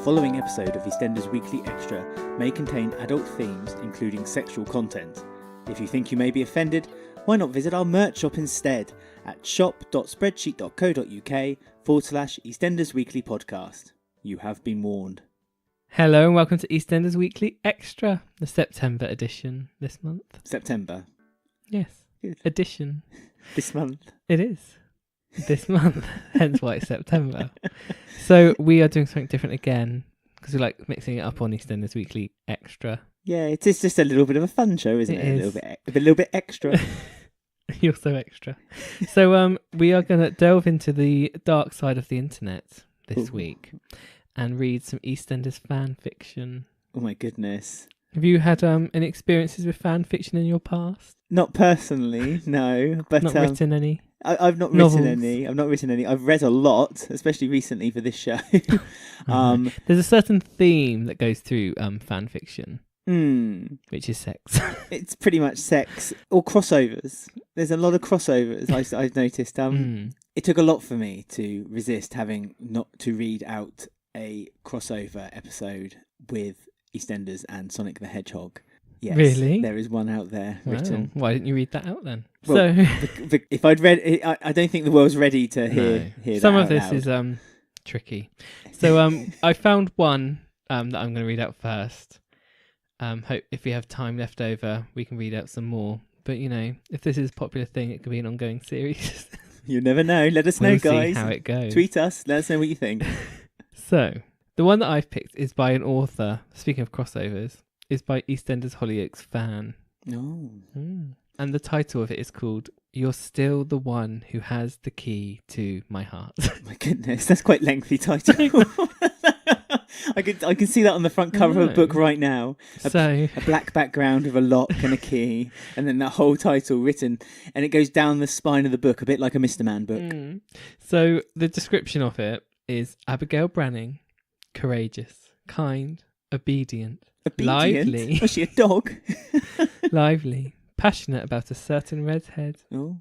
following episode of EastEnders Weekly EXTRA may contain adult themes, including sexual content. If you think you may be offended, why not visit our merch shop instead at shop.spreadsheet.co.uk/EastEnders Weekly Podcast. You have been warned. Hello and welcome to EastEnders Weekly Extra, the September edition this month. September. Yes, Good. Edition. This month. It is. This month, hence why it's September. So we are doing something different again because we like mixing it up on EastEnders Weekly Extra. Yeah, it is just a little bit of a fun show, isn't it? Is. A little bit extra. You're so extra. So we are going to delve into the dark side of the internet this week and read some EastEnders fan fiction. Oh my goodness. Have you had any experiences with fan fiction in your past? Not personally, no. But Not written any? I've not novels. written any. I've not written any. I've read a lot, especially recently for this show. There's a certain theme that goes through fan fiction, which is sex. It's pretty much sex or crossovers. There's a lot of crossovers. I've noticed. It took a lot for me to resist having not to read out a crossover episode with EastEnders and Sonic the Hedgehog. Yes, really? There is one out there written. Why didn't you read that out then? Well, if I'd read it, I don't think the world's ready to hear some that of this out is loud. tricky. So I found one that I'm going to read out first. Hope if we have time left over, we can read out some more. But you know, if this is a popular thing, it could be an ongoing series. You never know. Let us know, We'll guys. see how it goes. Tweet us. Let us know what you think. So the one that I've picked is by an author. Speaking of crossovers, is by EastEnders Hollyoaks fan. No. And the title of it is called "You're Still the One Who Has the Key to My Heart." My goodness, that's quite lengthy title. I can see that on the front cover of a book right now. A black background with a lock and a key, and then that whole title written, and it goes down the spine of the book, a bit like a Mr. Man book. So the description of it is Abigail Branning, courageous, kind, obedient, lively. Was she a dog? lively, passionate about a certain redhead. Oh.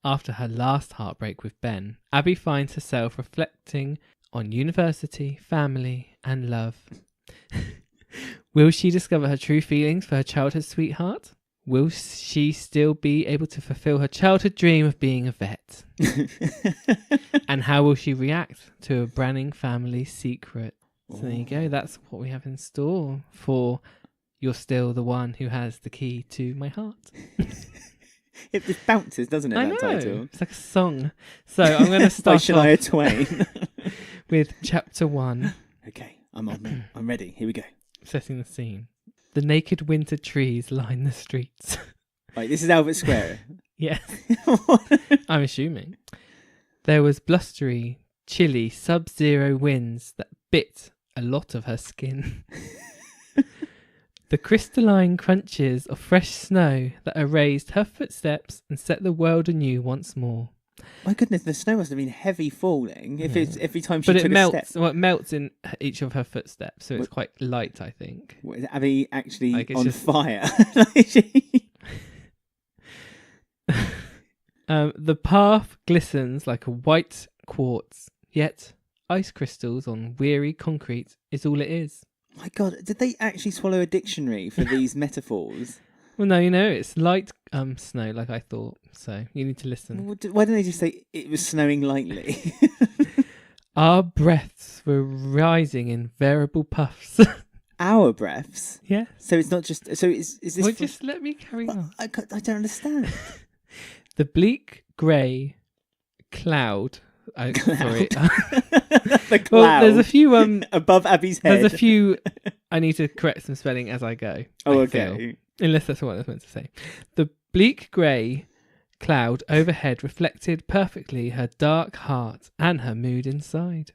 After her last heartbreak with Ben, Abby finds herself reflecting on university, family, and love. Will she discover her true feelings for her childhood sweetheart? Will she still be able to fulfill her childhood dream of being a vet? And how will she react to a Branning family secret? So there you go. That's what we have in store for You're Still the One Who Has the Key to My Heart. It just bounces, doesn't it, I that know. title? It's like a song. So I'm going to By start Shania off Twain. with chapter 1. Okay, I'm on now. I'm ready. Here we go. Setting the scene. The naked winter trees line the streets. Right, this is Albert Square. Yes. I'm assuming. There was blustery, chilly, sub-zero winds that bit a lot of her skin. The crystalline crunches of fresh snow that erased her footsteps and set the world anew once more. My goodness, the snow must have been heavy falling if it's every time she But took it melts. a step. Well, it melts in each of her footsteps, so it's quite light, I think. What, is Abby actually Like, it's on just- fire? The path glistens like a white quartz, yet ice crystals on weary concrete is all it is. My God, did they actually swallow a dictionary for these metaphors? Well, no, it's light snow, like I thought, so you need to listen. Why didn't they just say it was snowing lightly? Our breaths were rising in variable puffs. Our breaths? Yeah. So it's not just... So is this... Well, just let me carry on. I don't understand. The bleak grey cloud... Sorry. The cloud. Well, there's a few... above Abby's head. There's a few... I need to correct some spelling as I go. Oh, I okay. feel. Unless that's what I was meant to say. The bleak grey cloud overhead reflected perfectly her dark heart and her mood inside.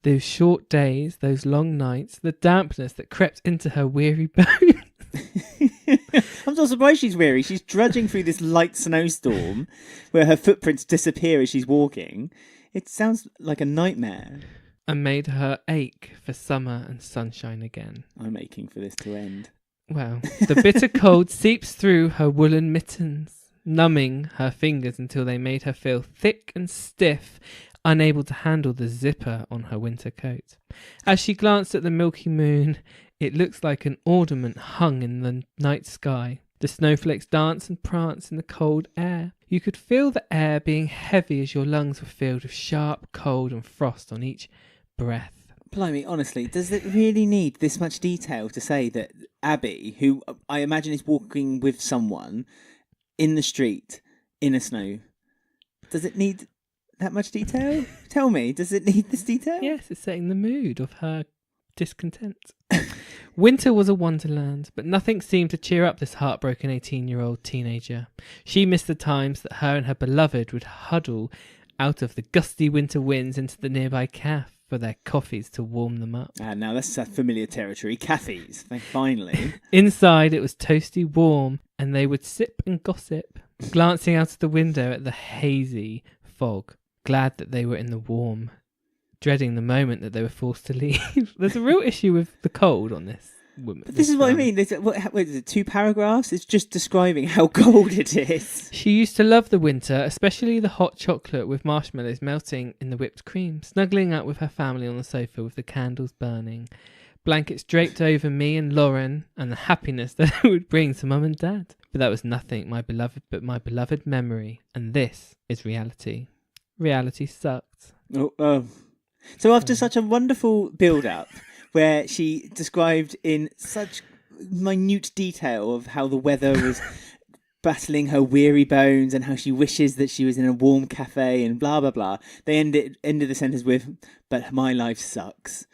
Those short days, those long nights, the dampness that crept into her weary bones. I'm not surprised she's weary. She's drudging through this light snowstorm where her footprints disappear as she's walking. It sounds like a nightmare. And made her ache for summer and sunshine again. I'm aching for this to end. Well, the bitter cold seeps through her woolen mittens, numbing her fingers until they made her feel thick and stiff unable to handle the zipper on her winter coat. As she glanced at the milky moon, it looks like an ornament hung in the night sky. The snowflakes dance and prance in the cold air. You could feel the air being heavy as your lungs were filled with sharp cold and frost on each breath. Blimey, honestly, does it really need this much detail to say that Abby, who I imagine is walking with someone in the street in a snow, does it need that much detail? Tell me, does it need this detail? Yes, it's setting the mood of her discontent. Winter was a wonderland, but nothing seemed to cheer up this heartbroken 18-year-old teenager. She missed the times that her and her beloved would huddle out of the gusty winter winds into the nearby cafe for their coffees to warm them up. Now that's familiar territory. Cafes, finally. Inside it was toasty warm, and they would sip and gossip, glancing out of the window at the hazy fog, glad that they were in the warm, dreading the moment that they were forced to leave. There's a real issue with the cold on this woman. But this is what I mean. What is it, 2 paragraphs? It's just describing how cold it is. She used to love the winter, especially the hot chocolate with marshmallows melting in the whipped cream, snuggling up with her family on the sofa with the candles burning, blankets draped over me and Lauren, and the happiness that it would bring to Mum and Dad. But that was nothing, my beloved memory, and this is reality. Reality sucked. So after such a wonderful build-up, where she described in such minute detail of how the weather was battling her weary bones and how she wishes that she was in a warm cafe and blah, blah, blah, they ended the sentence with, "But my life sucks."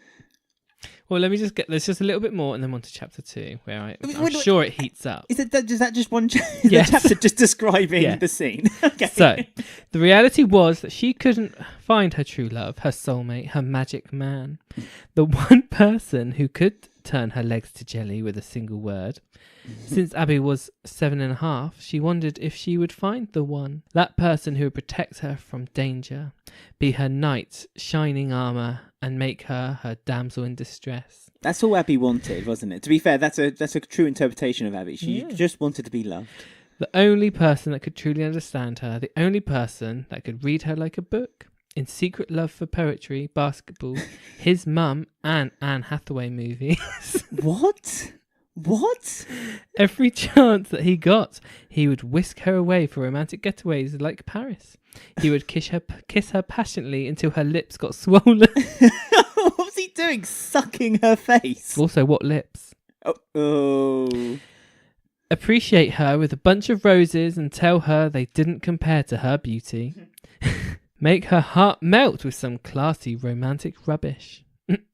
Well, there's just a little bit more and then on to chapter 2, where I'm sure it heats up. Is that just one Yes. chapter just describing the scene? Okay. So, the reality was that she couldn't find her true love, her soulmate, her magic man. The one person who could turn her legs to jelly with a single word. Since Abby was 7.5, she wondered if she would find the one. That person who would protect her from danger, be her knight, shining armour, and make her damsel in distress. That's all Abby wanted, wasn't it? To be fair, that's a true interpretation of Abby. She just wanted to be loved. The only person that could truly understand her, the only person that could read her like a book, in secret love for poetry, basketball, his mum, and Anne Hathaway movies. What? Every chance that he got, he would whisk her away for romantic getaways like Paris. He would kiss her passionately until her lips got swollen. What was he doing? Sucking her face? Also, what lips? Oh. Appreciate her with a bunch of roses and tell her they didn't compare to her beauty. Make her heart melt with some classy romantic rubbish.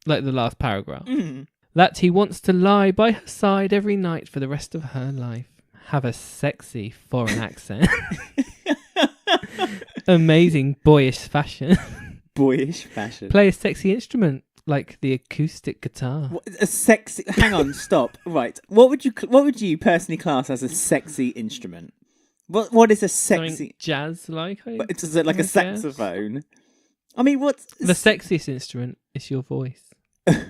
Like the last paragraph. That he wants to lie by her side every night for the rest of her life. Have a sexy foreign accent. Amazing boyish fashion. Boyish fashion. Play a sexy instrument like the acoustic guitar. A sexy... Hang on, stop. Right. What would you personally class as a sexy instrument? What is a sexy... Something jazz-like? Is it like a saxophone? I mean, what's... The sexiest instrument is your voice.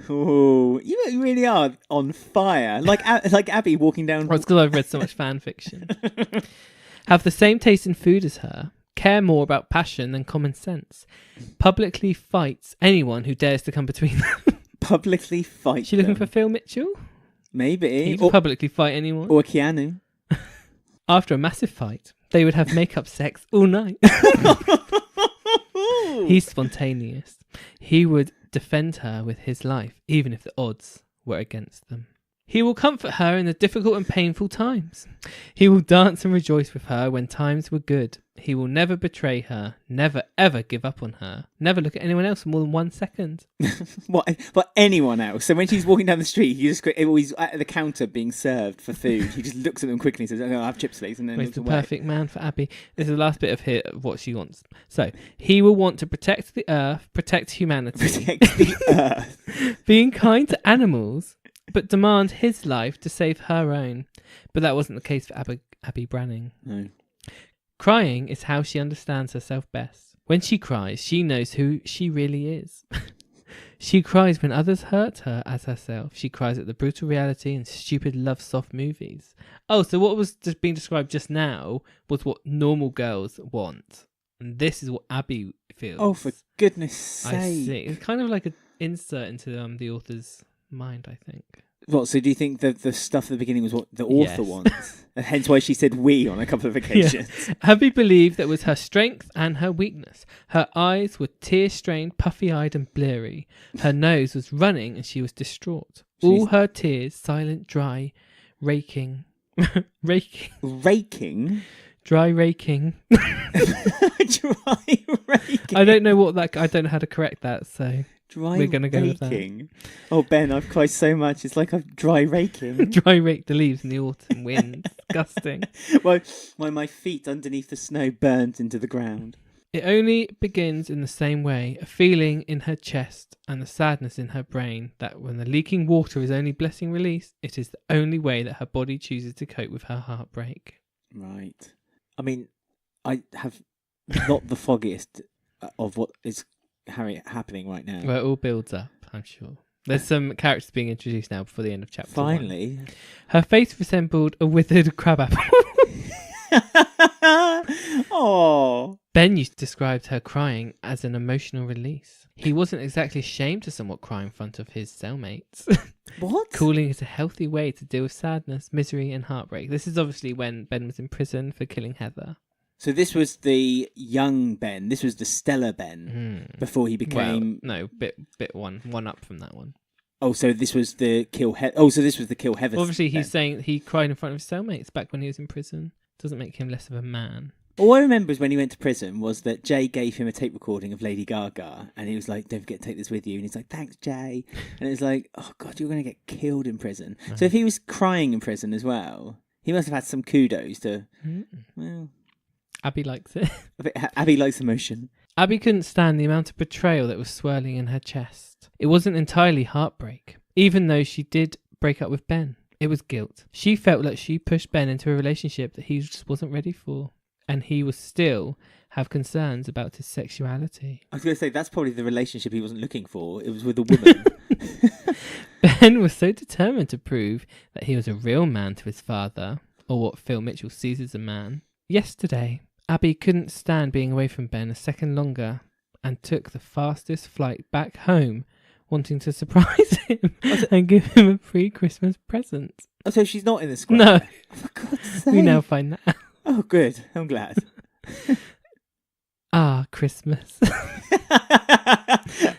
Oh, you really are on fire. Like Abby walking down... Well, it's because I've read so much fan fiction. Have the same taste in food as her. Care more about passion than common sense. Publicly fights anyone who dares to come between them. Publicly fight She looking them. for Phil Mitchell? Maybe. He'd publicly fight anyone. Or Keanu. After a massive fight, they would have make-up sex all night. He's spontaneous. He would defend her with his life, even if the odds were against them. He will comfort her in the difficult and painful times. He will dance and rejoice with her when times were good. He will never betray her, never ever give up on her, never look at anyone else for more than 1 second. What anyone else? So when she's walking down the street, he just always at the counter being served for food. He just looks at them quickly and says, "Oh, I'll have chips, please," and then He's looks the away. perfect man for Abby. This is the last bit of what she wants. So, he will want to protect the earth, protect humanity. Protect the earth. Being kind to animals, but demand his life to save her own. But that wasn't the case for Abby Branning. No. Crying is how she understands herself best. When she cries, she knows who she really is. She cries when others hurt her as herself. She cries at the brutal reality and stupid love soft movies. Oh, so what was just being described just now was what normal girls want. And this is what Abby feels. Oh, for goodness sake. I see. It's kind of like an insert into the author's mind, I think. What, so do you think that the stuff at the beginning was what the author Yes. wants? And hence why she said we on a couple of occasions. Yeah. Abby believed that was her strength and her weakness. Her eyes were tear-strained, puffy-eyed and blurry. Her nose was running and she was distraught. All her tears, silent, dry, raking. Raking? Dry raking. Dry raking. I don't know how to correct that, so Dry we're going to go with raking. Oh, Ben, I've cried so much. It's like I'm dry raking. Dry rake the leaves in the autumn wind. Disgusting. Why my feet underneath the snow burnt into the ground. It only begins in the same way, a feeling in her chest and the sadness in her brain that when the leaking water is only blessing release, it is the only way that her body chooses to cope with her heartbreak. Right. I mean, I have not the foggiest of what is happening right now. Well, it all builds up, I'm sure. There's some characters being introduced now before the end of chapter 1. Finally. Her face resembled a withered crabapple. Oh. Ben used to describe her crying as an emotional release. He wasn't exactly ashamed to somewhat cry in front of his cellmates. What? Calling it a healthy way to deal with sadness, misery and heartbreak. This is obviously when Ben was in prison for killing Heather. So this was the young Ben. This was the stellar Ben before he became... Well, no, bit one up from that one. Oh, so this was the kill Heather... Oh, so this was the kill Heather. Obviously, Ben. he's saying he cried in front of his cellmates back when he was in prison. Doesn't make him less of a man. All I remember is when he went to prison was that Jay gave him a tape recording of Lady Gaga and he was like, don't forget to take this with you. And he's like, thanks, Jay. And it was like, oh, God, you're going to get killed in prison. Uh-huh. So if he was crying in prison as well, he must have had some kudos to, well... Abby likes it. Abby likes emotion. Abby couldn't stand the amount of betrayal that was swirling in her chest. It wasn't entirely heartbreak, even though she did break up with Ben. It was guilt. She felt like she pushed Ben into a relationship that he just wasn't ready for. And he was still have concerns about his sexuality. I was going to say, that's probably the relationship he wasn't looking for. It was with a woman. Ben was so determined to prove that he was a real man to his father, or what Phil Mitchell sees as a man. Yesterday, Abby couldn't stand being away from Ben a second longer and took the fastest flight back home, wanting to surprise him and give him a pre-Christmas present. Oh, so she's not in the square? No. For God's sake. We now find that out. Oh, good. I'm glad. Ah, Christmas.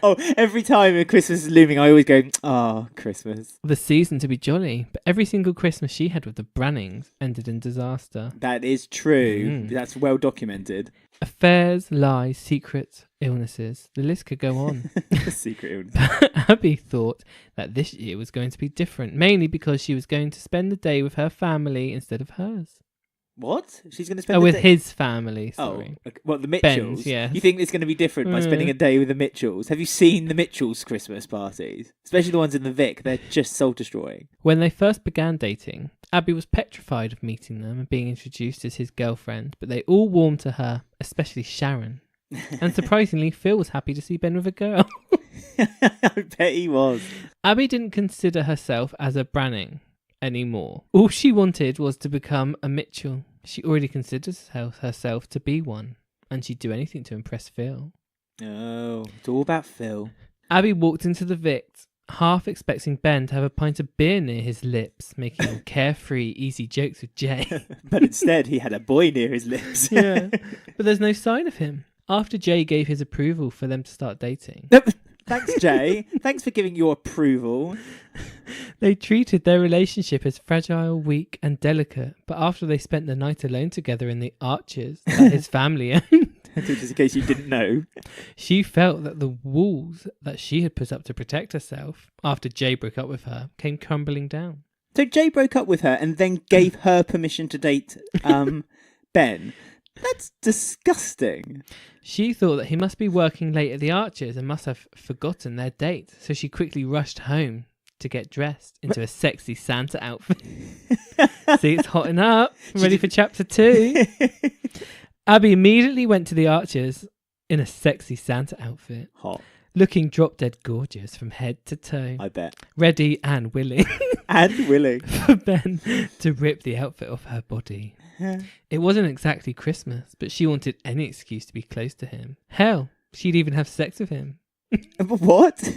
Oh, every time Christmas is looming, I always go, ah, Christmas. The season to be jolly, but every single Christmas she had with the Brannings ended in disaster. That is true. That's well documented. Affairs, lies, secrets, illnesses. The list could go on. Secret illness. But Abby thought that this year was going to be different, mainly because she was going to spend the day with her family instead of hers. What? She's going to spend with his family, sorry. Oh, well, the Mitchells? Ben's, yes. You think it's going to be different by spending a day with the Mitchells? Have you seen the Mitchells' Christmas parties? Especially the ones in the Vic. They're just soul-destroying. When they first began dating, Abby was petrified of meeting them and being introduced as his girlfriend, but they all warmed to her, especially Sharon. And surprisingly, Phil was happy to see Ben with a girl. I bet he was. Abby didn't consider herself as a Branning anymore. All she wanted was to become a Mitchell. She already considers herself to be one, and she'd do anything to impress Phil. Oh, it's all about Phil. Abby walked into the Vic, half expecting Ben to have a pint of beer near his lips, making carefree, easy jokes with Jay. But instead, he had a boy near his lips. Yeah, but there's no sign of him. After Jay gave his approval for them to start dating. Thanks, Jay. Thanks for giving your approval. They treated their relationship as fragile, weak and delicate, but after they spent the night alone together in the arches that his family owned, just in case you didn't know, she felt that the walls that she had put up to protect herself after Jay broke up with her came crumbling down. So Jay broke up with her and then gave her permission to date Ben. That's disgusting. She thought that he must be working late at the Arches and must have forgotten their date, so she quickly rushed home to get dressed into a sexy Santa outfit. See, it's hotting up. Ready for chapter 2. Abby immediately went to the Arches in a sexy Santa outfit. Hot. looking drop-dead gorgeous from head to toe. I bet. Ready and willing. And willing. For Ben to rip the outfit off her body. It wasn't exactly Christmas, but she wanted any excuse to be close to him. Hell, she'd even have sex with him. What?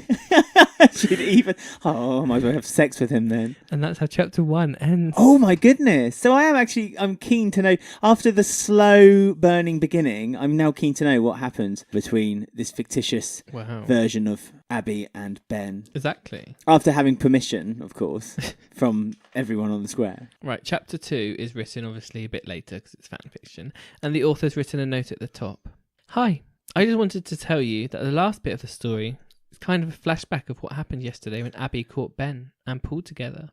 She'd even... Oh, I might as well have sex with him then. And that's how chapter 1 ends. Oh my goodness. So I'm keen to know, after the slow burning beginning, I'm now keen to know what happens between this fictitious version of Abby and Ben. Exactly. After having permission, of course, from everyone on the square. Right, chapter 2 is written obviously a bit later because it's fan fiction. And the author's written a note at the top. Hi. I just wanted to tell you that the last bit of the story is kind of a flashback of what happened yesterday when Abby caught Ben and Paul together.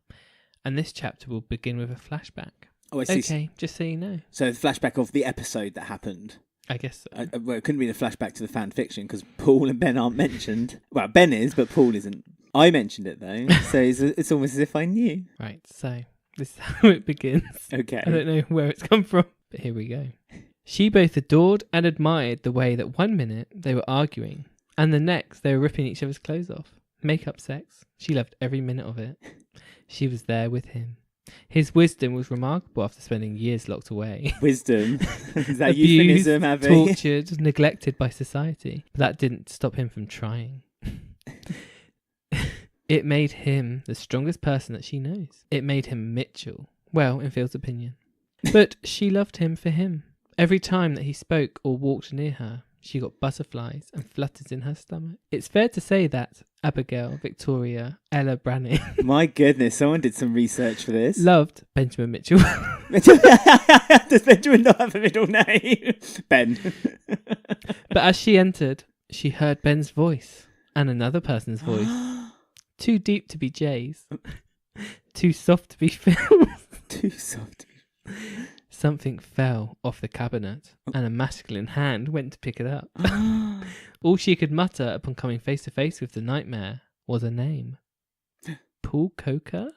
And this chapter will begin with a flashback. Oh, I see. Okay, just so you know. So the flashback of the episode that happened. I guess so. Well, it couldn't be the flashback to the fan fiction because Paul and Ben aren't mentioned. Well, Ben is, but Paul isn't. I mentioned it though, so it's almost as if I knew. Right, so this is how it begins. Okay. I don't know where it's come from, but here we go. She both adored and admired the way that 1 minute they were arguing and the next they were ripping each other's clothes off. Make-up sex. She loved every minute of it. She was there with him. His wisdom was remarkable after spending years locked away. Wisdom? Is that Abused, euphemism, Abby? Tortured, neglected by society. But that didn't stop him from trying. It made him the strongest person that she knows. It made him Mitchell. Well, in Phil's opinion. But she loved him for him. Every time that he spoke or walked near her, she got butterflies and flutters in her stomach. It's fair to say that Abigail, Victoria, Ella Branning... My goodness, someone did some research for this. Loved Benjamin Mitchell. Does Benjamin not have a middle name? Ben. But as she entered, she heard Ben's voice and another person's voice. Too deep to be Jay's. Too soft to be Phil's. Too soft to be... Something fell off the cabinet and a masculine hand went to pick it up. All she could mutter upon coming face to face with the nightmare was a name. Paul Coker?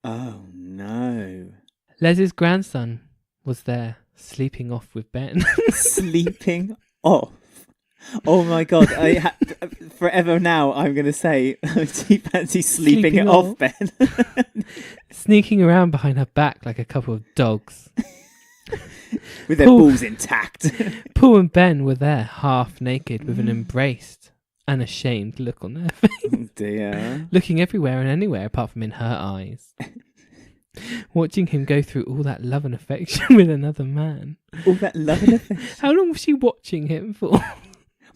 Oh no. Les's grandson was there, sleeping off with Ben. Sleeping off? Oh my god, forever now I'm going to say, do you fancy sleeping it off, Ben? Sneaking around behind her back like a couple of dogs. With their balls intact. Paul and Ben were there, half naked, with an embraced and ashamed look on their face. Oh dear. Looking everywhere and anywhere apart from in her eyes. Watching him go through all that love and affection with another man. All that love and affection? How long was she watching him for?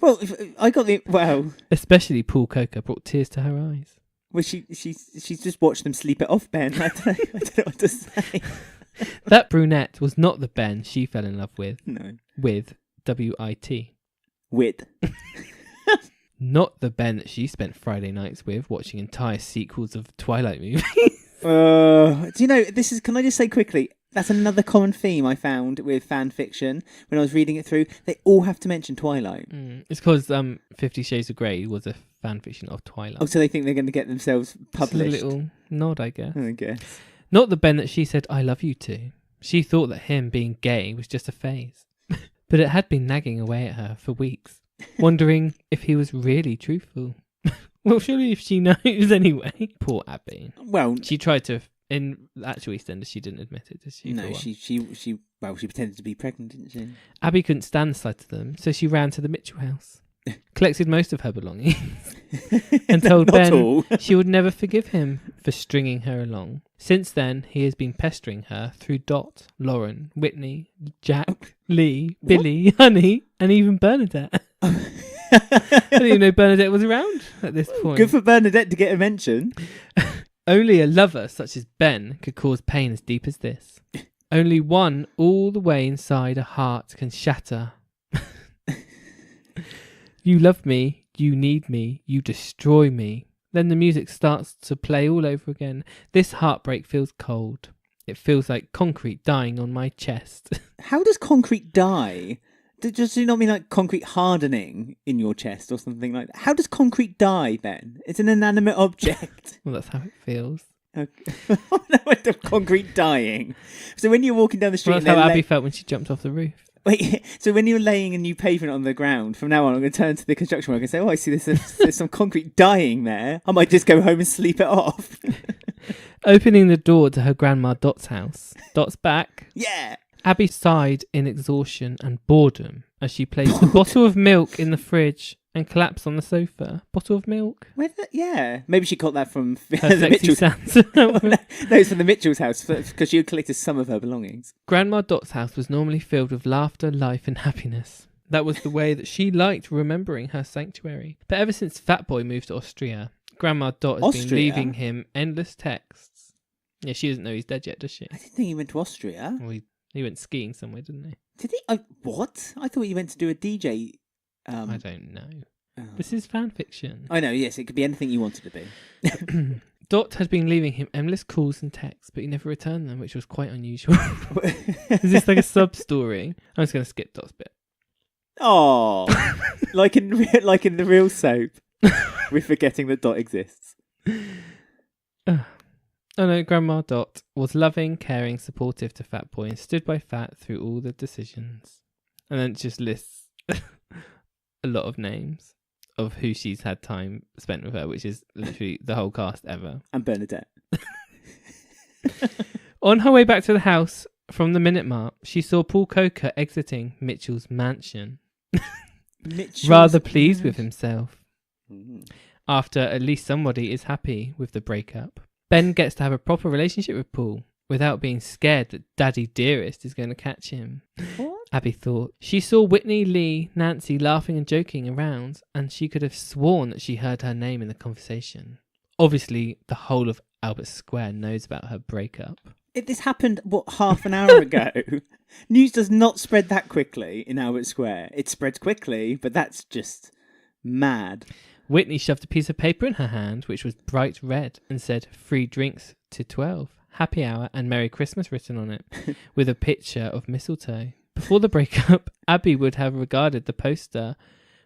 Well, I got the... Well... Especially Paul Coker brought tears to her eyes. Well, she's just watched them sleep it off, Ben. I don't know what to say. That brunette was not the Ben she fell in love with. No. With W-I-T. Wit. Not the Ben that she spent Friday nights with, watching entire sequels of Twilight movies. Do you know, this is... Can I just say quickly, that's another common theme I found with fan fiction when I was reading it through. They all have to mention Twilight. It's because 50 Shades of Grey was a fan fiction of Twilight. Oh, so they think they're going to get themselves published. It's a little nod, I guess. I guess. Not the Ben that she said, I love you to. She thought that him being gay was just a phase. But it had been nagging away at her for weeks, wondering if he was really truthful. Well, surely if she knows anyway. Poor Abby. Well, she tried to... In actual EastEnders, she didn't admit it, did she? No, she pretended to be pregnant, didn't she? Abby couldn't stand the sight of them, so she ran to the Mitchell house, collected most of her belongings, and told Ben she would never forgive him for stringing her along. Since then, he has been pestering her through Dot, Lauren, Whitney, Jack, Lee, Billy, Honey, and even Bernadette. I didn't even know Bernadette was around at this point. Good for Bernadette to get a mention. Only a lover such as Ben could cause pain as deep as this. Only one all the way inside a heart can shatter. You love me, you need me, you destroy me. Then the music starts to play all over again. This heartbreak feels cold. It feels like concrete dying on my chest. How does concrete die? Does it not mean like concrete hardening in your chest or something like that? How does concrete die, Ben? It's an inanimate object. Well, that's how it feels. Okay. No, concrete dying. So when you're walking down the street... Well, that's how Abby felt when she jumped off the roof. Wait, so when you're laying a new pavement on the ground, from now on, I'm going to turn to the construction worker and say, "Oh, I see there's some concrete dying there. I might just go home and sleep it off." Opening the door to her grandma Dot's house. Dot's back. Yeah. Abby sighed in exhaustion and boredom as she placed a bottle of milk in the fridge and collapsed on the sofa. Bottle of milk? Yeah. Maybe she got that from Her the sexy Mitchells. Santa. No, it's from the Mitchells' house because she had collected some of her belongings. Grandma Dot's house was normally filled with laughter, life and happiness. That was the way that she liked remembering her sanctuary. But ever since Fat Boy moved to Austria, Grandma Dot has been leaving him endless texts. Yeah, she doesn't know he's dead yet, does she? I didn't think he went to Austria. Well, he went skiing somewhere, didn't he? Did he? What? I thought he went to do a DJ. I don't know. Oh. This is fan fiction. I know, yes, it could be anything you wanted to be. Dot had been leaving him endless calls and texts, but he never returned them, which was quite unusual. Is this like a sub-story? I'm just going to skip Dot's bit. Oh, like in the real soap, we're forgetting that Dot exists. Oh no, Grandma Dot was loving, caring, supportive to Fat Boy and stood by Fat through all the decisions. And then it just lists a lot of names of who she's had time spent with her, which is literally the whole cast ever. And Bernadette. On her way back to the house from the Minute Mart, she saw Paul Coker exiting Mitchell's mansion. Rather pleased with himself. After at least somebody is happy with the breakup. Ben gets to have a proper relationship with Paul without being scared that Daddy Dearest is going to catch him. What? Abby thought. She saw Whitney, Lee, Nancy laughing and joking around, and she could have sworn that she heard her name in the conversation. Obviously, the whole of Albert Square knows about her breakup. This happened, half an hour ago? News does not spread that quickly in Albert Square. It spreads quickly, but that's just mad. Whitney shoved a piece of paper in her hand, which was bright red, and said, "Free drinks to 12, happy hour and Merry Christmas" written on it, with a picture of mistletoe. Before the breakup, Abby would have regarded the poster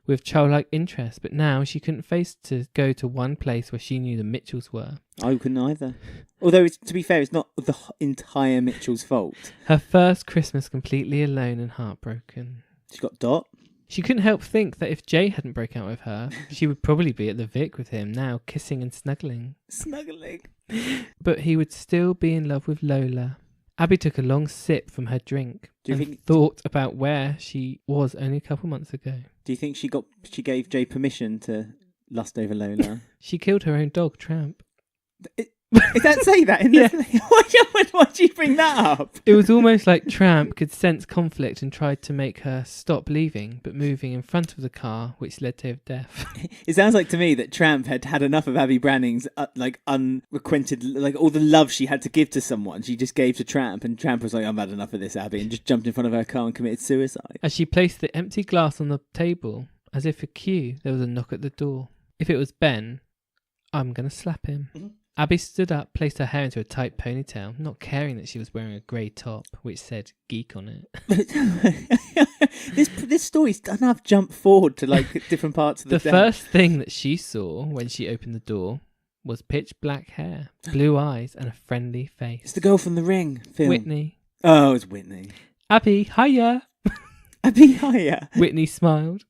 with childlike interest, but now she couldn't face to go to one place where she knew the Mitchells were. I couldn't either. Although, to be fair, it's not the entire Mitchell's fault. Her first Christmas completely alone and heartbroken. She got Dot. She couldn't help think that if Jay hadn't broken out with her, she would probably be at the Vic with him now, kissing and snuggling. Snuggling. But he would still be in love with Lola. Abby took a long sip from her drink thought about where she was only a couple months ago. Do you think she gave Jay permission to lust over Lola? She killed her own dog, Tramp. Did that say that in the thing? Why'd you bring that up? It was almost like Tramp could sense conflict and tried to make her stop leaving, but moving in front of the car, which led to her death. It sounds like to me that Tramp had had enough of Abby Branning's unrequited, all the love she had to give to someone. She just gave to Tramp, and Tramp was like, "I've had enough of this, Abby," and just jumped in front of her car and committed suicide. As she placed the empty glass on the table, as if for cue, there was a knock at the door. If it was Ben, I'm going to slap him. Mm-hmm. Abby stood up, placed her hair into a tight ponytail, not caring that she was wearing a grey top, which said geek on it. This story's done enough jump forward to different parts of the day. The first thing that she saw when she opened the door was pitch black hair, blue eyes, and a friendly face. It's the girl from The Ring film. Whitney. Oh, it's Whitney. Abby, hiya. Abby, hiya. Whitney smiled.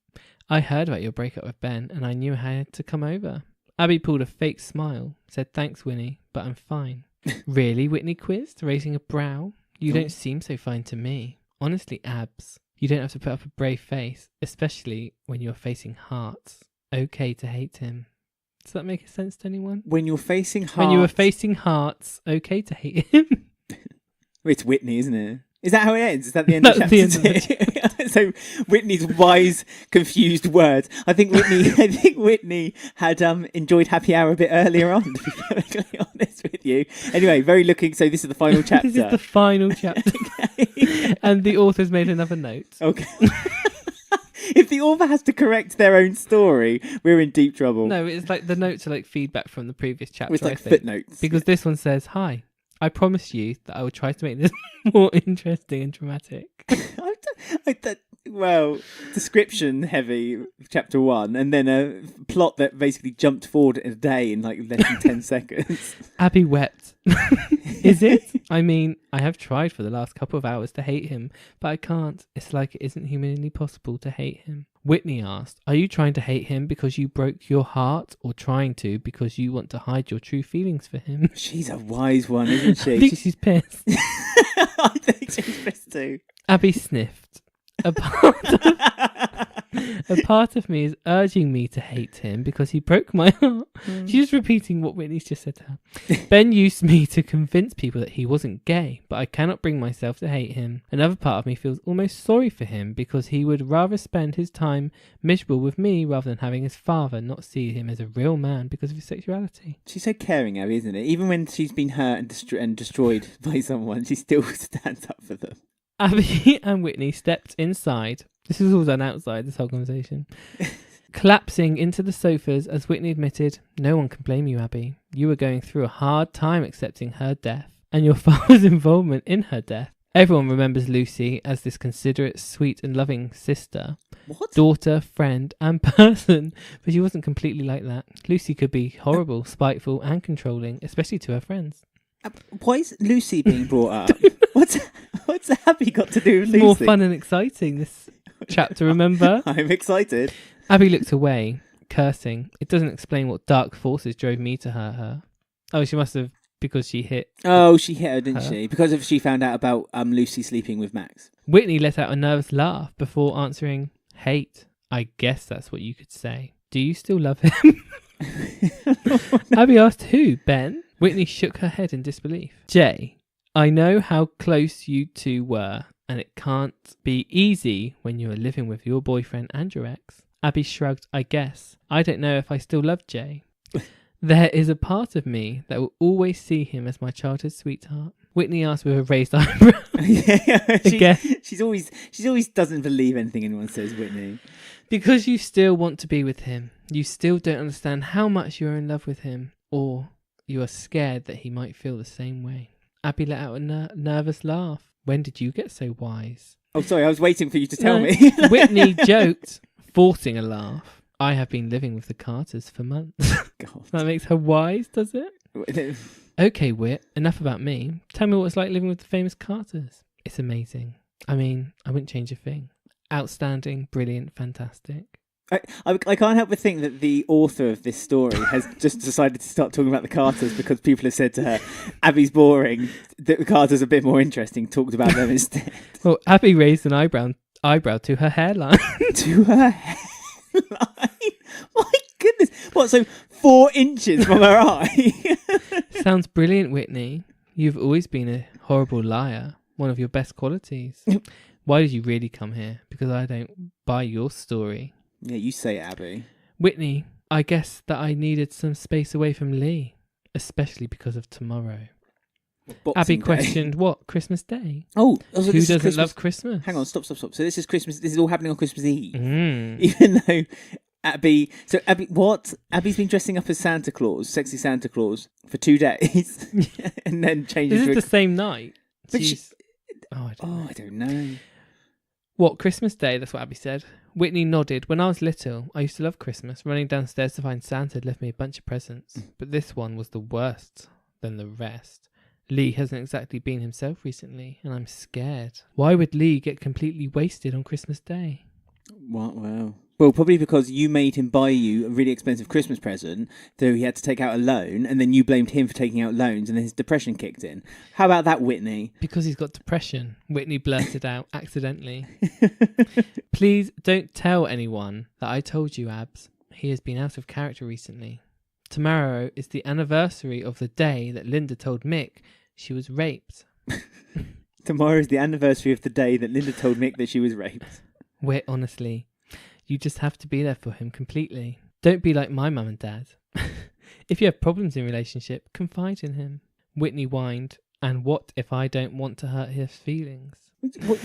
I heard about your breakup with Ben, and I knew I had to come over. Abby pulled a fake smile, said, "Thanks, Winnie, but I'm fine." Really? Whitney quizzed, raising a brow. You don't seem so fine to me. Honestly, Abs, you don't have to put up a brave face, especially when you're facing Hearts. Okay to hate him. Does that make sense to anyone? When you're facing Hearts... When you were facing Hearts, okay to hate him. It's Whitney, isn't it? Is that how it ends? Is that the end of chapter 2? So Whitney's wise, confused words. I think Whitney had enjoyed Happy Hour a bit earlier on, to be perfectly honest with you. Anyway, so this is the final chapter. This is the final chapter. Okay. And the author's made another note. Okay. If the author has to correct their own story, we're in deep trouble. No, it's like the notes are like feedback from the previous chapter. It's like footnotes. Because this one says, "Hi, I promise you that I will try to make this more interesting and dramatic." well, description heavy, chapter 1, and then a plot that basically jumped forward in a day in like less than 10 seconds. Abby wept. Is it? I mean, I have tried for the last couple of hours to hate him, but I can't. It's like it isn't humanly possible to hate him. Whitney asked, are you trying to hate him because you broke your heart, or trying to because you want to hide your true feelings for him? She's a wise one, isn't she? I think she's pissed. I think she's pissed too. Abby sniffed. A part of me is urging me to hate him because he broke my heart. She's just repeating what Whitney's just said to her. Ben used me to convince people that he wasn't gay, but I cannot bring myself to hate him. Another part of me feels almost sorry for him because he would rather spend his time miserable with me rather than having his father not see him as a real man because of his sexuality. She's so caring, Abby, isn't it? Even when she's been hurt and destroyed by someone, she still stands up for them. Abby and Whitney stepped inside. This was all done outside, this whole conversation. Collapsing into the sofas as Whitney admitted, no one can blame you, Abby. You were going through a hard time accepting her death and your father's involvement in her death. Everyone remembers Lucy as this considerate, sweet and loving sister, daughter, friend and person, but she wasn't completely like that. Lucy could be horrible, spiteful and controlling, especially to her friends. Why is Lucy being brought up? What's Abby got to do with Lucy? More fun and exciting, this chapter, remember? I'm excited. Abby looked away, cursing. It doesn't explain what dark forces drove me to hurt her. Oh, she must have, because she hit... Oh, she hit her, didn't she? Because she found out about Lucy sleeping with Max. Whitney let out a nervous laugh before answering, hate. I guess that's what you could say. Do you still love him? Abby asked who, Ben? Whitney shook her head in disbelief. Jay, I know how close you two were, and it can't be easy when you are living with your boyfriend and your ex. Abby shrugged, I guess. I don't know if I still love Jay. There is a part of me that will always see him as my childhood sweetheart. Whitney asked with a raised eyebrow. She's always doesn't believe anything anyone says, Whitney. Because you still want to be with him. You still don't understand how much you are in love with him, or you are scared that he might feel the same way. Abby let out a nervous laugh. When did you get so wise? Oh, sorry, I was waiting for you to tell me. Whitney joked, forcing a laugh. I have been living with the Carters for months. God. That makes her wise, does it? Okay, Whit, enough about me. Tell me what it's like living with the famous Carters. It's amazing. I mean, I wouldn't change a thing. Outstanding, brilliant, fantastic. I can't help but think that the author of this story has just decided to start talking about the Carters because people have said to her, Abby's boring, the Carters are a bit more interesting, talked about them instead. Well, Abby raised an eyebrow to her hairline. To her hairline? My goodness. What, so 4 inches from her eye? Sounds brilliant, Whitney. You've always been a horrible liar, one of your best qualities. Why did you really come here? Because I don't buy your story. Yeah, you say it, Abby. Whitney, I guess that I needed some space away from Lee, especially because of tomorrow. Abby questioned, what, Christmas Day? Oh, so who doesn't love Christmas? Hang on, stop. So this is Christmas. This is all happening on Christmas Eve. Even though Abby... So Abby, what? Abby's been dressing up as Santa Claus, sexy Santa Claus, for 2 days. And then changes to... Is it the same night? But I don't know. What, Christmas Day? That's what Abby said. Whitney nodded. When I was little, I used to love Christmas. Running downstairs to find Santa had left me a bunch of presents. But this one was the worst than the rest. Lee hasn't exactly been himself recently, and I'm scared. Why would Lee get completely wasted on Christmas Day? What? Wow. Well, probably because you made him buy you a really expensive Christmas present, so he had to take out a loan, and then you blamed him for taking out loans, and then his depression kicked in. How about that, Whitney? Because he's got depression, Whitney blurted out accidentally. Please don't tell anyone that I told you, Abs. He has been out of character recently. Tomorrow is the anniversary of the day that Linda told Mick she was raped. Tomorrow is the anniversary of the day that Linda told Mick that she was raped. Whit, honestly... You just have to be there for him completely. Don't be like my mum and dad. If you have problems in relationship, confide in him. Whitney whined, and what if I don't want to hurt his feelings?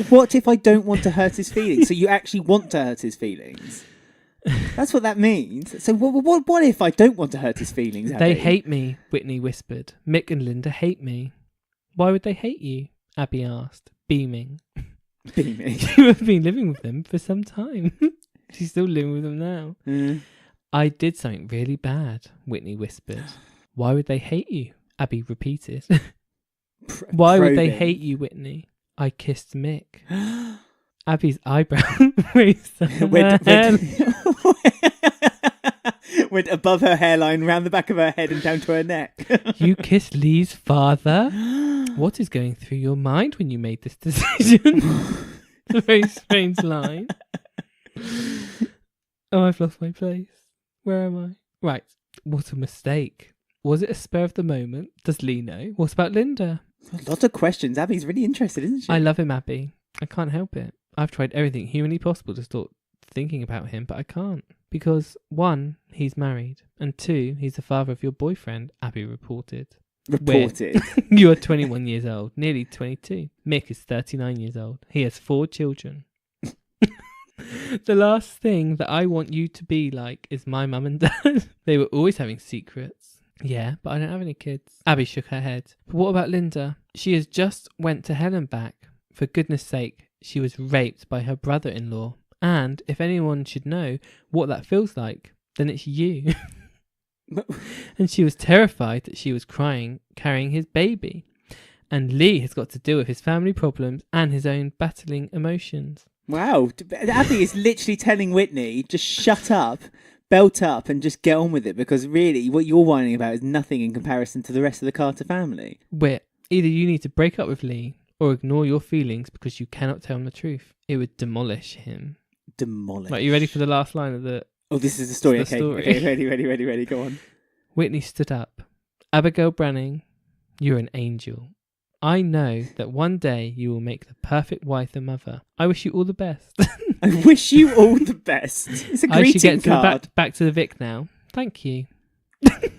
What if I don't want to hurt his feelings? So you actually want to hurt his feelings? That's what that means. So what if I don't want to hurt his feelings, Abby? They hate me, Whitney whispered. Mick and Linda hate me. Why would they hate you? Abby asked, beaming. Beaming. You have been living with them for some time. She's still living with them now. I did something really bad, Whitney whispered. Why would they hate you? Abby repeated. Why would they hate you, Whitney? I kissed Mick. Abby's eyebrow raised went above her hairline, round the back of her head and down to her neck. You kissed Lee's father? What is going through your mind when you made this decision? It's a very strange line. Oh, I've lost my place. Where am I? Right. What a mistake. Was it a spur of the moment? Does Lee know? What about Linda? Lots of questions. Abby's really interested, isn't she? I love him, Abby. I can't help it. I've tried everything humanly possible to stop thinking about him, but I can't. Because, 1, he's married, and 2, he's the father of your boyfriend, Abby reported. You are 21 years old, nearly 22. Mick is 39 years old. He has 4 children. The last thing that I want you to be like is my mum and dad. They were always having secrets. Yeah, but I don't have any kids. Abby shook her head. But what about Linda? She has just went to hell and back. For goodness sake, she was raped by her brother-in-law. And if anyone should know what that feels like, then it's you. And she was terrified that she was carrying his baby. And Lee has got to deal with his family problems and his own battling emotions. Wow. Abby is literally telling Whitney, just shut up, belt up and just get on with it, because really what you're whining about is nothing in comparison to the rest of the Carter family. Whit, either you need to break up with Lee or ignore your feelings because you cannot tell him the truth. It would demolish him. Demolish. Right, you ready for the last line of the... Oh, this is the story. The story. Okay, ready. Go on. Whitney stood up. Abigail Branning, you're an angel. I know that one day you will make the perfect wife and mother. I wish you all the best. I wish you all the best. It's a greeting I should get card. back to the Vic now. Thank you.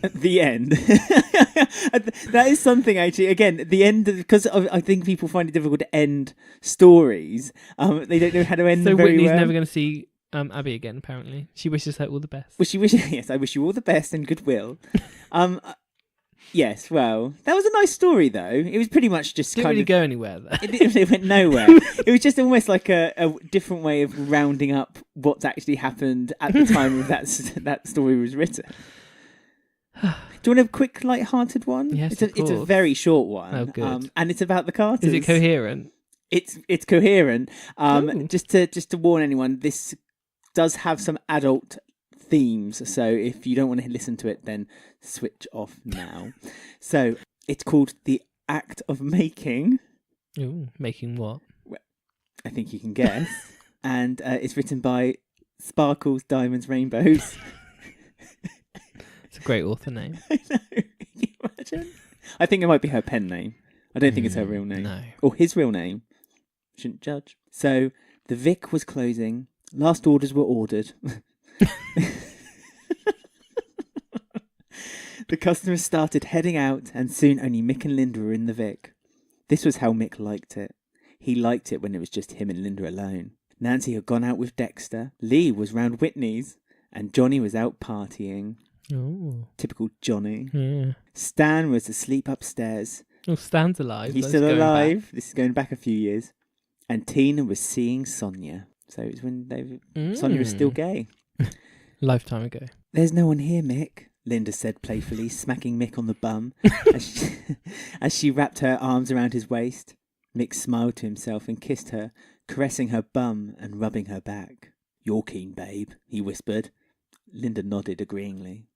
At the end. That is something, actually. Again, at the end, because I think people find it difficult to end stories. They don't know how to end them very Whitney's well. never going to see Abby again, apparently. She wishes her all the best. Yes, I wish you all the best and goodwill. Yes, well, that was a nice story, though. It was pretty much just Didn't really go anywhere, though. It went nowhere. It was just almost like a different way of rounding up what's actually happened at the time of that story was written. Do you want a quick, light-hearted one? Yes, it's a very short one. Oh, good. And it's about the Carters. Is it coherent? It's coherent. Just to warn anyone, this does have some adult themes, so if you don't want to listen to it, then switch off now. So it's called The Act of Making. Ooh, making what? Well, I think you can guess. And it's written by Sparkles, Diamonds, Rainbows. It's a great author name. I know. Can you imagine? I think it might be her pen name. I don't think it's her real name. No. Or his real name. Shouldn't judge. So the Vic was closing. Last orders were ordered. The customers started heading out, and soon only Mick and Linda were in the Vic. This was how Mick liked it. He liked it when it was just him and Linda alone. Nancy had gone out with Dexter, Lee was round Whitney's, and Johnny was out partying. Oh. Typical Johnny. Yeah. Stan was asleep upstairs. Oh, Stan's alive. He's still alive. This is going back a few years. And Tina was seeing Sonia. So it was when Sonia was still gay. Lifetime ago. There's no one here, Mick, Linda said playfully, smacking Mick on the bum as she wrapped her arms around his waist. Mick smiled to himself and kissed her, caressing her bum and rubbing her back. You're keen, babe, he whispered. Linda nodded agreeingly.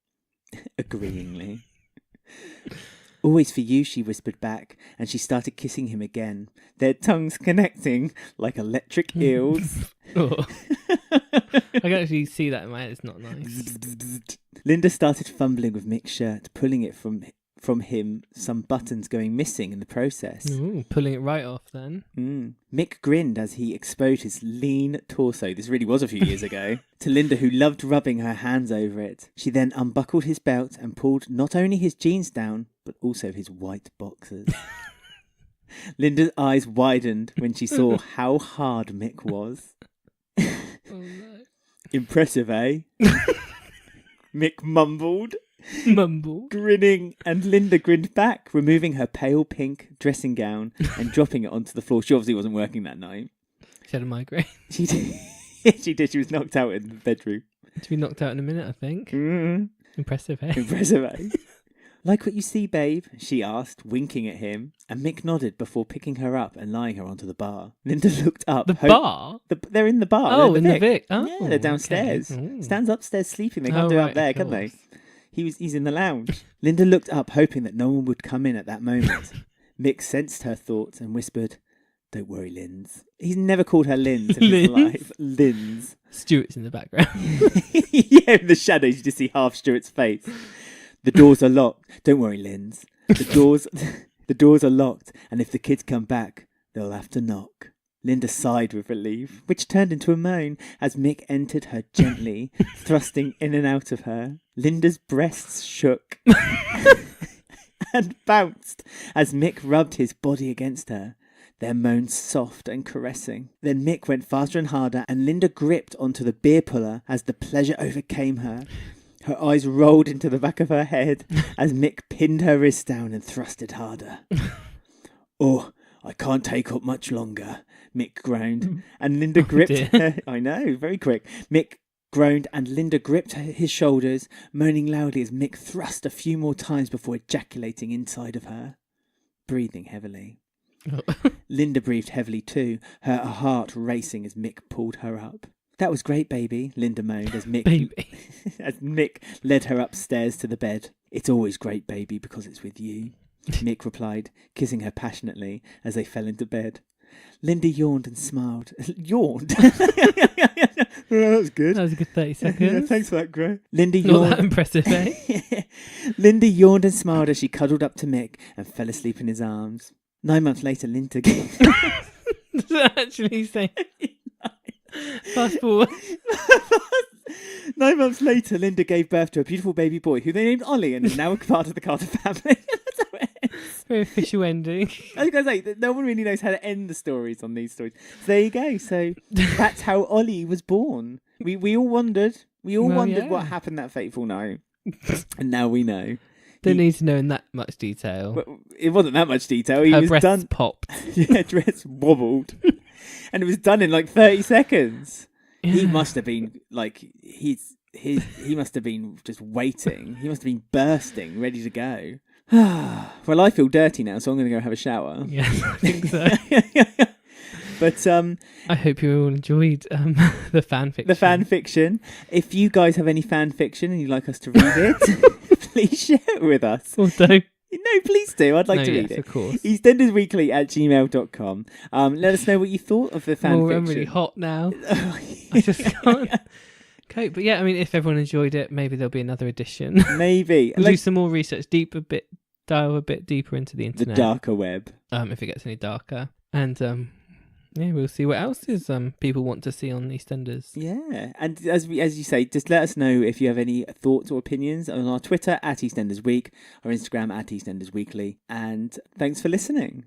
Always for you, she whispered back, and she started kissing him again, their tongues connecting like electric eels. Oh. I can actually see that in my head. It's not nice. Linda started fumbling with Mick's shirt, pulling it from him, some buttons going missing in the process. Ooh, pulling it right off then. Mick grinned as he exposed his lean torso, this really was a few years ago, to Linda, who loved rubbing her hands over it. She then unbuckled his belt and pulled not only his jeans down, but also his white boxers. Linda's eyes widened when she saw how hard Mick was. Oh no. Impressive, eh? Mick mumbled. Grinning, and Linda grinned back, removing her pale pink dressing gown and dropping it onto the floor. She obviously wasn't working that night. She had a migraine. She did. She did. She was knocked out in the bedroom. To be knocked out in a minute, I think. Impressive, eh? Impressive, eh? Like what you see, babe? She asked, winking at him, and Mick nodded before picking her up and lying her onto the bar. Linda looked up. The bar? They're in the bar. Oh, in the Vic. Oh, yeah, they're downstairs. Okay. Stands upstairs sleeping. They can't do it up there, can they? He's in the lounge. Linda looked up, hoping that no one would come in at that moment. Mick sensed her thoughts and whispered, "Don't worry, Linz." He's never called her Linz in his life. Linz. Stuart's in the background. Yeah, in the shadows you just see half Stuart's face. The doors are locked. Don't worry, Linz. The doors are locked, and if the kids come back, they'll have to knock. Linda sighed with relief, which turned into a moan as Mick entered her gently, thrusting in and out of her. Linda's breasts shook and bounced as Mick rubbed his body against her, their moans soft and caressing. Then Mick went faster and harder, and Linda gripped onto the beer puller as the pleasure overcame her. Her eyes rolled into the back of her head as Mick pinned her wrist down and thrusted harder. "Oh, I can't take up much longer," Mick groaned, and Linda gripped her. I know, very quick. Mick groaned, and Linda gripped his shoulders, moaning loudly as Mick thrust a few more times before ejaculating inside of her, breathing heavily. Linda breathed heavily too, her heart racing as Mick pulled her up. "That was great, baby," Linda moaned as Mick led her upstairs to the bed. "It's always great, baby, because it's with you," Mick replied, kissing her passionately as they fell into bed. Linda yawned and smiled. Yawned? That was good. That was a good 30 seconds. Yeah, thanks for that, Gro. Linda Not yawned. that impressive, eh? Linda yawned and smiled as she cuddled up to Mick and fell asleep in his arms. 9 months later, Linda gave... Does that actually say? Fast forward. 9 months later, Linda gave birth to a beautiful baby boy who they named Ollie and is now a part of the Carter family. That's how it ends. Very official ending. I was going to say, no one really knows how to end the stories on these stories. So there you go. So that's how Ollie was born. We all wondered. We all wondered what happened that fateful night. And now we know. Don't need to know in that much detail. Well, it wasn't that much detail. He Her was breasts done. popped. Yeah, dress wobbled. And it was done in like 30 seconds. Yeah. He must have been like he must have been just waiting. He must have been bursting, ready to go. Well, I feel dirty now, so I'm going to go have a shower. Yeah, I think so. But I hope you all enjoyed the fan fiction. The fan fiction. If you guys have any fan fiction and you'd like us to read it, please share it with us. Or don't. No, please do. I'd like to read it. Of course. EastEndersWeekly@gmail.com. Let us know what you thought of the fan fiction. I'm really hot now. I just can't cope. But yeah, I mean, if everyone enjoyed it, maybe there'll be another edition. Maybe. We'll do some more research, dive a bit deeper into the internet. The darker web. If it gets any darker. And yeah, we'll see what else is people want to see on EastEnders. Yeah, and as you say, just let us know if you have any thoughts or opinions on our Twitter @EastEnders Week, our Instagram @EastEnders Weekly, and thanks for listening.